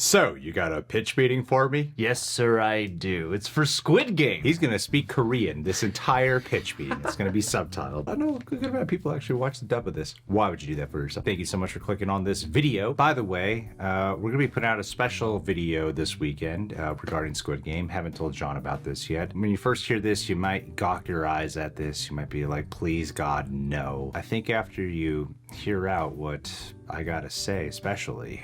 So, you got a pitch meeting for me? Yes, sir, I do. It's for Squid Game. He's gonna speak Korean this entire pitch meeting. It's gonna be subtitled. I know a good amount of people actually watch the dub of this. Why would you do that for yourself? Thank you so much for clicking on this video. By the way, we're gonna be putting out a special video this weekend regarding Squid Game. Haven't told John about this yet. When you first hear this, you might gawk your eyes at this. You might be like, please God, no. I think after you hear out what I gotta say, especially,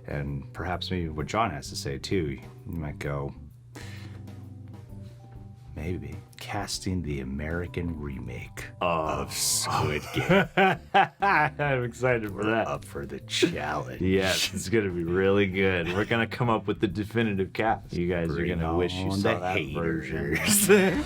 and perhaps maybe what John has to say too, you might go, maybe casting the American remake of Squid Game. I'm excited for that. Up for the challenge. Yes, it's gonna be really good. We're gonna come up with the definitive cast. You guys are gonna wish you saw the that haters. version.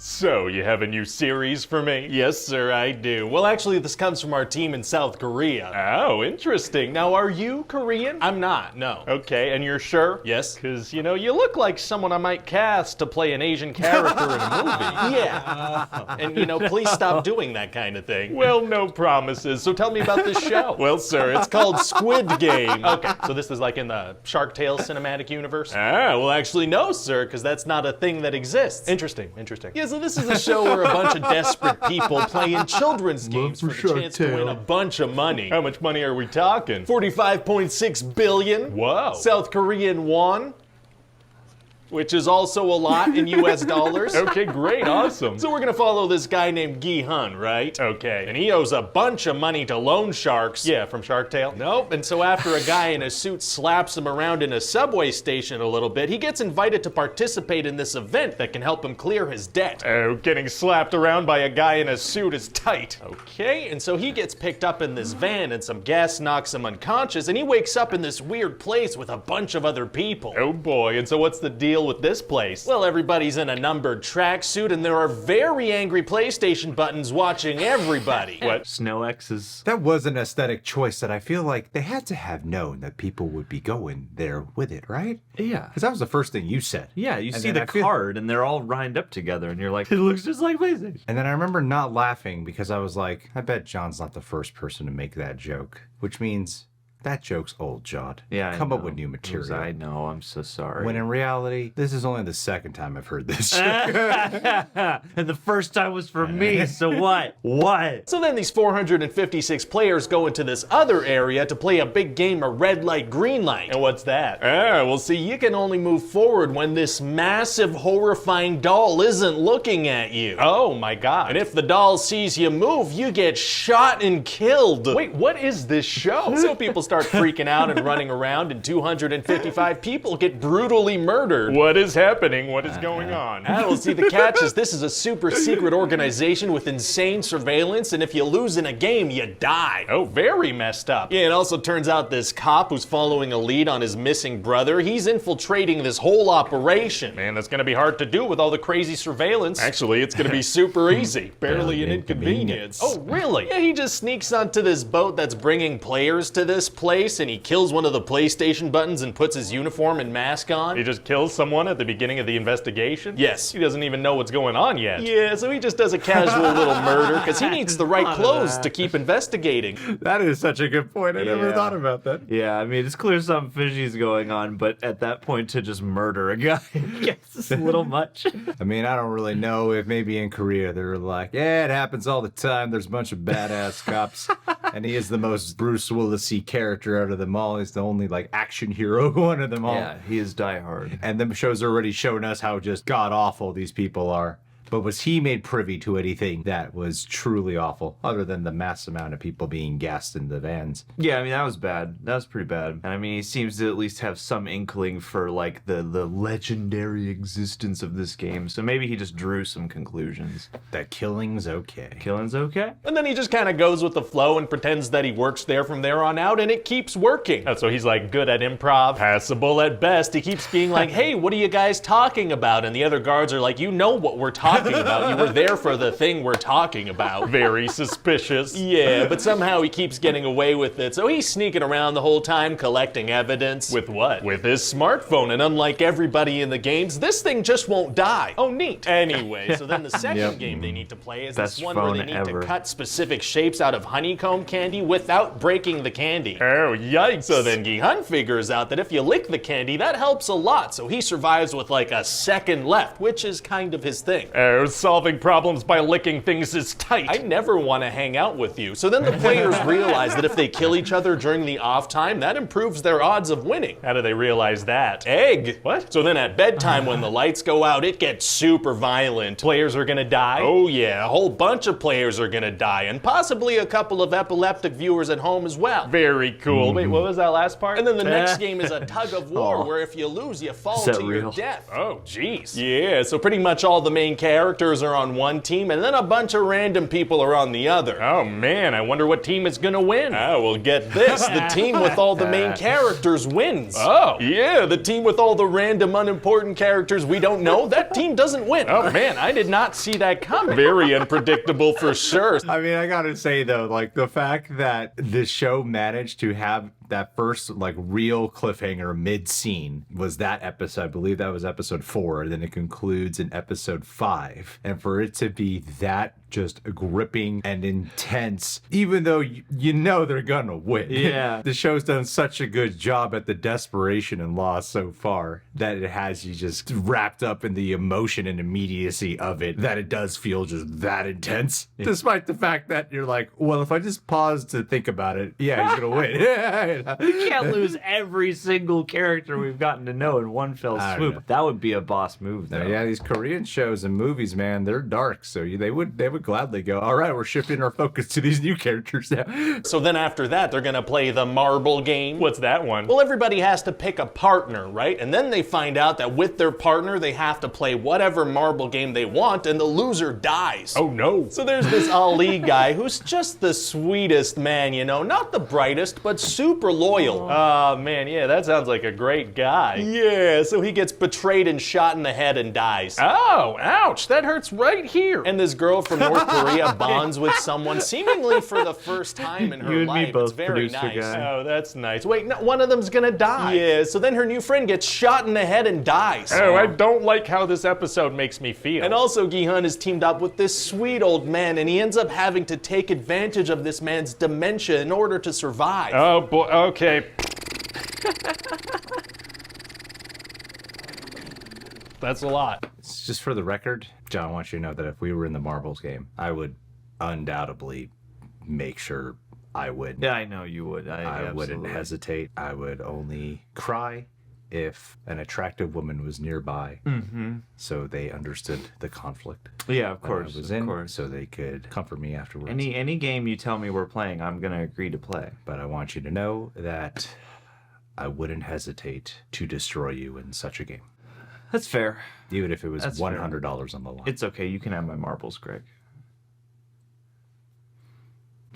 So, you have a new series for me? Yes, sir, I do. Well, actually, this comes from our team in South Korea. Oh, interesting. Now, are you Korean? I'm not, no. Okay, and you're sure? Yes. Because, you know, you look like someone I might cast to play an Asian character in a movie. Yeah. And, you know, please stop doing that kind of thing. Well, no promises. So tell me about this show. Well, sir, it's called Squid Game. Okay, so this is like in the Shark Tale cinematic universe? Well, actually, no, sir, because that's not a thing that exists. Interesting, interesting. Yeah, so this is a show where a bunch of desperate people playing children's games for the chance to win a bunch of money. How much money are we talking? 45.6 billion. Whoa. South Korean won, which is also a lot in US dollars. Okay, great, awesome. So we're gonna follow this guy named Gi-Hun, right? Okay. And he owes a bunch of money to loan sharks. Yeah, from Shark Tale? Nope, and so after a guy in a suit slaps him around in a subway station a little bit, he gets invited to participate in this event that can help him clear his debt. Oh, getting slapped around by a guy in a suit is tight. Okay, and so he gets picked up in this van and some gas knocks him unconscious and he wakes up in this weird place with a bunch of other people. Oh boy, and so what's the deal with this place? Well, everybody's in a numbered tracksuit and there are very angry PlayStation buttons watching everybody. What? Snow X's. That was an aesthetic choice that I feel like they had to have known that people would be going there with it, right? Yeah. Because that was the first thing you said. Yeah, you And see then the I feel- card and they're all lined up together and you're like, it looks just like PlayStation. And then I remember not laughing because I was like, I bet John's not the first person to make that joke, which means that joke's old, John. Yeah, Come up know. with new material. I know, I'm so sorry. When in reality, this is only the second time I've heard this joke. And the first time was for me, so what? What? So then these 456 players go into this other area to play a big game of red light, green light. And what's that? Well, see, you can only move forward when this massive, horrifying doll isn't looking at you. Oh my god. And if the doll sees you move, you get shot and killed. Wait, what is this show? So people start freaking out and running around, and 255 people get brutally murdered. What is happening? What is going on? Well, see, the catch is this is a super secret organization with insane surveillance, and if you lose in a game, you die. Oh, very messed up. Yeah, it also turns out this cop who's following a lead on his missing brother, he's infiltrating this whole operation. Man, that's gonna be hard to do with all the crazy surveillance. Actually, it's gonna be super easy. Barely an inconvenience. Oh, really? Yeah, he just sneaks onto this boat that's bringing players to this place, and he kills one of the PlayStation buttons and puts his uniform and mask on. He just kills someone at the beginning of the investigation? Yes. He doesn't even know what's going on yet. Yeah, so he just does a casual little murder because he needs the right clothes to keep investigating. That is such a good point. I never Yeah. thought about that. Yeah, I mean, it's clear something fishy's going on, but at that point to just murder a guy, it's a little much. I mean, I don't really know if maybe in Korea they're like, yeah, it happens all the time. There's a bunch of badass cops. And he is the most Bruce Willis-y character out of them all. He's the only like action hero one of them all. Yeah, he is diehard. And the show's already shown us how just god awful these people are. But was he made privy to anything that was truly awful, other than the mass amount of people being gassed in the vans? Yeah, I mean, that was bad. That was pretty bad. And I mean, he seems to at least have some inkling for, like, the legendary existence of this game. So maybe he just drew some conclusions. That killing's okay. Killing's okay? And then he just kind of goes with the flow and pretends that he works there from there on out, and it keeps working. Oh, so he's like good at improv? Passable at best. He keeps being like, hey, what are you guys talking about? And the other guards are like, you know what we're talking talking about. You were there for the thing we're talking about. Very suspicious. Yeah, but somehow he keeps getting away with it, so he's sneaking around the whole time collecting evidence. With what? With his smartphone, and unlike everybody in the games, this thing just won't die. Oh, neat. Anyway, so then the second game they need to play is Best this one where they phone need ever. to cut specific shapes out of honeycomb candy without breaking the candy. Oh, yikes. So then Gi-Hun figures out that if you lick the candy, that helps a lot, so he survives with like a second left, which is kind of his thing. Oh, solving problems by licking things is tight. I never want to hang out with you. So then the players realize that if they kill each other during the off time, that improves their odds of winning. How do they realize that? Egg. What? So then at bedtime when the lights go out, it gets super violent. Players are gonna die? Oh yeah, a whole bunch of players are gonna die, and possibly a couple of epileptic viewers at home as well. Very cool. Wait, what was that last part? And then the next game is a tug-of-war, where if you lose, you fall Is that to your real? death. Oh, jeez. Yeah, so pretty much all the main characters are on one team, and then a bunch of random people are on the other. Oh, man, I wonder what team is gonna win. Oh, well, get this. The team with all the main characters wins. Oh. Yeah, the team with all the random, unimportant characters we don't know, that team doesn't win. Oh, man, I did not see that coming. Very unpredictable for sure. I mean, I gotta say though, like the fact that the show managed to have that first like real cliffhanger mid-scene was that episode. I believe that was episode 4. And then it concludes in episode 5, and for it to be that just gripping and intense, even though you know they're gonna win. Yeah. The show's done such a good job at the desperation and loss so far that it has you just wrapped up in the emotion and immediacy of it, that it does feel just that intense. Despite the fact that you're like, well, if I just pause to think about it, yeah, he's gonna win. You can't lose every single character we've gotten to know in one fell I don't swoop. know. That would be a boss move, though. Yeah, these Korean shows and movies, man, they're dark. So they would gladly go, all right, we're shifting our focus to these new characters now. So then after that, they're gonna play the marble game. What's that one? Well, everybody has to pick a partner, right? And then they find out that with their partner, they have to play whatever marble game they want, and the loser dies. Oh, no. So there's this Ali guy who's just the sweetest man, you know, not the brightest, but super loyal. Oh, man, yeah, that sounds like a great guy. Yeah, so he gets betrayed and shot in the head and dies. Oh, ouch, that hurts right here. And this girl from North Korea bonds with someone seemingly for the first time in her You and me life. both, It's very producer nice. guy. Oh, that's nice. Wait, no, one of them's gonna die. Yeah, so then her new friend gets shot in the head and dies. Oh, I don't like how this episode makes me feel. And also, Gi-Hun is teamed up with this sweet old man, and he ends up having to take advantage of this man's dementia in order to survive. Oh, boy, okay. That's a lot. It's just for the record, John, I want you to know that if we were in the marbles game, I would undoubtedly make sure I win. Yeah, I know you would. I wouldn't hesitate. I would only cry if an attractive woman was nearby, so they understood the conflict Yeah, of that course. I was of in, course. so they could comfort me afterwards. Any game you tell me we're playing, I'm gonna agree to play. But I want you to know that I wouldn't hesitate to destroy you in such a game, That's fair. even if it was That's fair. $100 on the line. It's okay. You can have my marbles, Greg.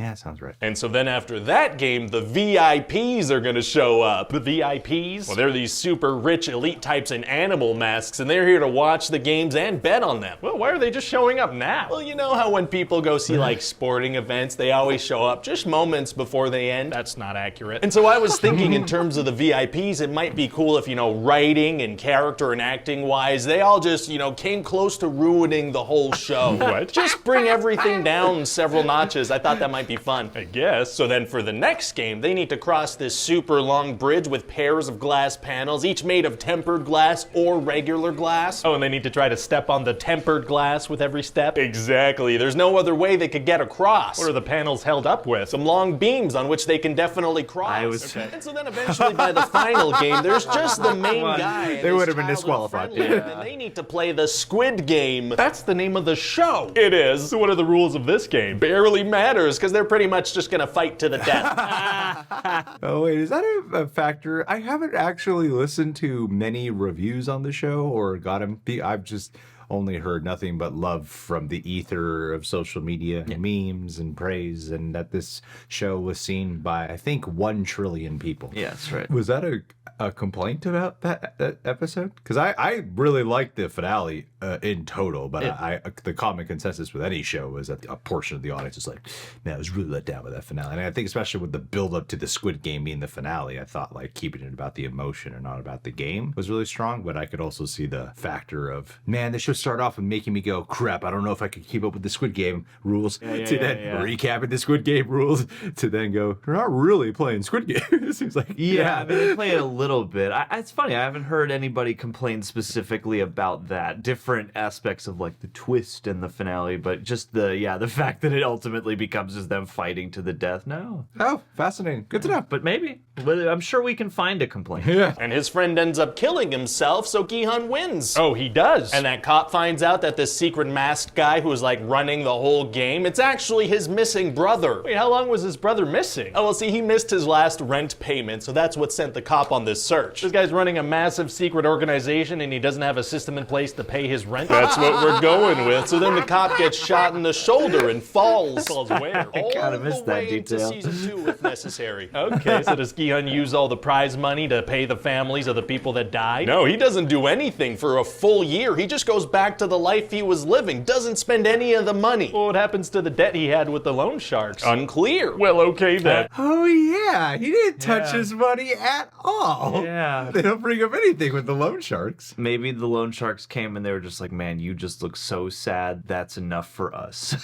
Yeah, sounds right. And so then after that game, the VIPs are gonna show up. The VIPs? Well, they're these super rich elite types in animal masks, and they're here to watch the games and bet on them. Well, why are they just showing up now? Well, you know how when people go see like sporting events, they always show up just moments before they end? That's not accurate. And so I was thinking in terms of the VIPs, it might be cool if, you know, writing and character and acting wise, they all just, you know, came close to ruining the whole show. What? Just bring everything down several notches. I thought that might be fun. I guess. So then for the next game, they need to cross this super long bridge with pairs of glass panels, each made of tempered glass or regular glass. Oh, and they need to try to step on the tempered glass with every step? Exactly. There's no other way they could get across. What are the panels held up with? Some long beams on which they can definitely cross. I was- And so then eventually by the final game, there's just the main on. guy. and They his would have been childhood disqualified. friend, And they need to play the Squid Game. That's the name of the show. It is. So what are the rules of this game? Barely matters because they're pretty much just gonna fight to the death. Oh, wait, is that a factor? I haven't actually listened to many reviews on the show or got them. I've just only heard nothing but love from the ether of social media, memes and praise, and that this show was seen by, I think, 1 trillion people. Yeah, that's right. Was that a complaint about that episode? Because I really liked the finale. in total, but the common consensus with any show is that a portion of the audience is like, man, I was really let down with that finale. And I think especially with the build up to the Squid Game being the finale, I thought like keeping it about the emotion and not about the game was really strong. But I could also see the factor of, man, this show started off with making me go, crap, I don't know if I could keep up with the Squid Game rules, to then recapping the Squid Game rules, to then go, we're not really playing Squid Game. It seems like, yeah, I mean, they play it a little bit. It's funny, I haven't heard anybody complain specifically about that. Different aspects of like the twist and the finale, but just the fact that it ultimately becomes just them fighting to the death. No. Oh, fascinating. Good to know. But maybe. But I'm sure we can find a complaint. Yeah. And his friend ends up killing himself, so Gi-Hun wins. Oh, he does. And that cop finds out that this secret masked guy who was like running the whole game, it's actually his missing brother. Wait, how long was his brother missing? Oh, well, see, he missed his last rent payment, so that's what sent the cop on this search. This guy's running a massive secret organization and he doesn't have a system in place to pay his rent? That's what we're going with. So then the cop gets shot in the shoulder and falls. Falls where? I kind of missed that way into detail. season 2 if necessary. Okay, so does Gi-Hun use all the prize money to pay the families of the people that died? No, he doesn't do anything for a full year. He just goes back to the life he was living, doesn't spend any of the money. Well, what happens to the debt he had with the loan sharks? Unclear. Well, okay then. Oh yeah, he didn't touch his money at all. Yeah. They don't bring up anything with the loan sharks. Maybe the loan sharks came and they were just like, man, you just look so sad. That's enough for us.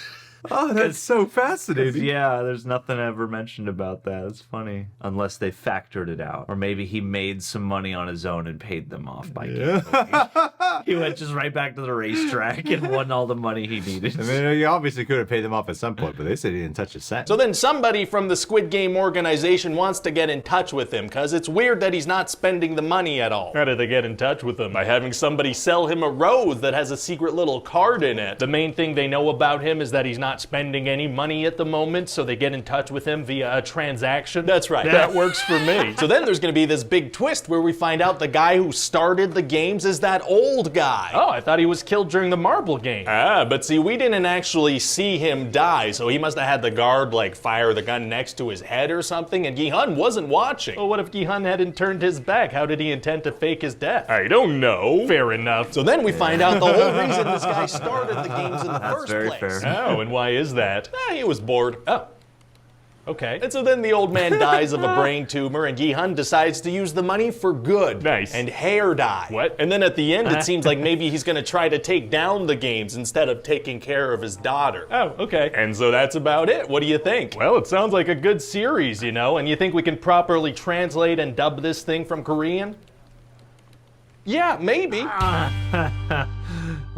Oh, that's so fascinating. Yeah, there's nothing ever mentioned about that. It's funny. Unless they factored it out. Or maybe he made some money on his own and paid them off by gambling. He went just right back to the racetrack and won all the money he needed. I mean, he obviously could have paid them off at some point, but they said he didn't touch a cent. So then somebody from the Squid Game organization wants to get in touch with him because it's weird that he's not spending the money at all. How did they get in touch with him? By having somebody sell him a rose that has a secret little card in it. The main thing they know about him is that he's not spending any money at the moment, so they get in touch with him via a transaction. That's right. That works for me. So then there's going to be this big twist where we find out the guy who started the games is that old guy. Oh, I thought he was killed during the marble game. Ah, but see, we didn't actually see him die, so he must have had the guard, like, fire the gun next to his head or something, and Gi-Hun wasn't watching. Well, what if Gi-Hun hadn't turned his back? How did he intend to fake his death? I don't know. Fair enough. So then we find out the whole reason this guy started the games in the first very place. fair. Oh, and why is that? He was bored. Oh. Okay. And so then the old man dies of a brain tumor, and Gi-Hun decides to use the money for good. Nice. And hair dye. What? And then at the end, it seems like maybe he's going to try to take down the games instead of taking care of his daughter. Oh, okay. And so that's about it. What do you think? Well, it sounds like a good series, you know, and you think we can properly translate and dub this thing from Korean? Yeah, maybe.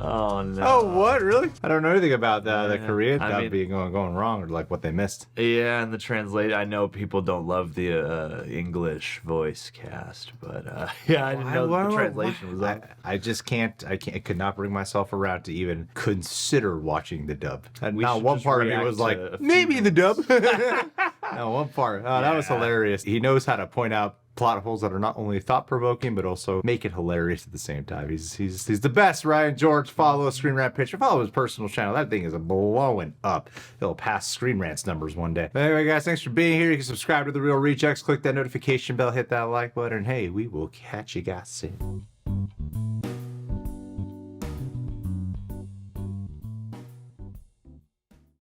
Oh, no. Oh, what? Really? I don't know anything about the Korean I dub mean- being going wrong or like what they missed. Yeah, and the translate. I know people don't love the English voice cast, but yeah, I didn't know the translation was up. I just can't. I could not bring myself around to even consider watching the dub. And We now should one just part of me react was to like, a few maybe the dub. No, one part. Oh, that was hilarious. He knows how to point out plot holes that are not only thought-provoking but also make it hilarious at the same time. He's the best. Ryan George, follow Screen Rant Pitch, follow his personal channel. That thing is blowing up. It'll pass Screen Rant's numbers one day. But anyway, guys, thanks for being here. You can subscribe to The Real Rejects, click that notification bell, hit that like button, and hey, we will catch you guys soon.